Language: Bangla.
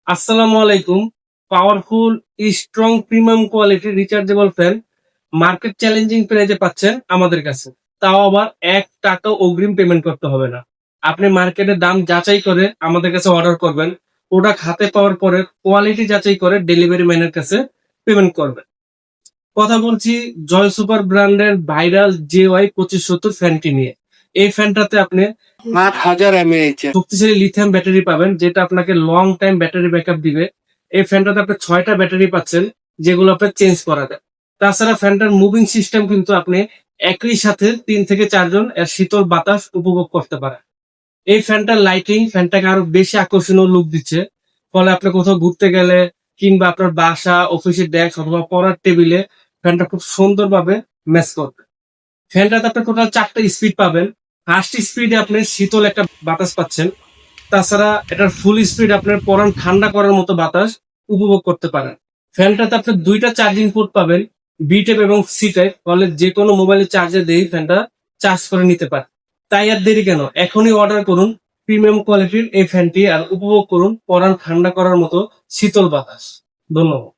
আসসালামু আলাইকুম। পাওয়ারফুল, স্ট্রং, প্রিমিয়াম কোয়ালিটির রিচার্জেবল ফ্যান মার্কেট চ্যালেঞ্জিং প্রাইজে পাচ্ছেন আমাদের কাছে। তাও আবার ৳১ অগ্রিম পেমেন্ট করতে হবে না। আপনি মার্কেটে দাম যাচাই করে আমাদের কাছে অর্ডার করবেন। প্রোডাক্ট হাতে পাওয়ার পরে কোয়ালিটি যাচাই করে ডেলিভারি ম্যানের কাছে পেমেন্ট করবেন। কথা বলছি জয় সুপার ব্র্যান্ডের ভাইরাল JY 2570 ফ্যানটি নিয়ে। এই ফ্যানটাতে আপনি ৮,০০০ mAh শক্তিশালী লিথিয়াম ব্যাটারি পাবেন, যেটা আপনাকে লং টাইম ব্যাটারি ব্যাকআপ দিবে। এই ফ্যানটাতে আপনি ৬টা ব্যাটারি পাচ্ছেন, যেগুলো আপনার চেঞ্জ করা যায়। তাছাড়া ফ্যানটার মুভিং সিস্টেম কিন্তু আপনি একই সাথে ৩ থেকে ৪ জন এর শীতল বাতাস উপভোগ করতে পারেন। এই ফ্যানটার লাইটিং ফ্যানটাকে আরো বেশি আকর্ষণীয় লুক দিচ্ছে। ফলে আপনি কোথাও ঘুরতে গেলে কিংবা আপনার বাসা, অফিসের ডেস্ক অথবা পড়ার টেবিলে ফ্যানটা খুব সুন্দরভাবে ম্যাচ করবে। ফ্যানটাতে আপনি টোটাল 4টা স্পিড পাবেন। ফার্স্ট স্পিডে আপনি শীতল একটা বাতাস পাচ্ছেন। তাছাড়া এটার ফুল স্পিড আপনার পরান ঠান্ডা করার মতো বাতাস উপভোগ করতে পারেন। ফ্যানটাতে আপনি 2টা চার্জিং পোর্ট পাবেন, বি টাইপ এবং সি টাইপ। ফলে যে কোনো মোবাইলে চার্জে দিয়ে ফ্যানটা চার্জ করে নিতে পারে। তাই আর দেরি কেন, এখনই অর্ডার করুন প্রিমিয়াম কোয়ালিটির এই ফ্যানটি আর উপভোগ করুন পরান ঠান্ডা করার মতো শীতল বাতাস। ধন্যবাদ।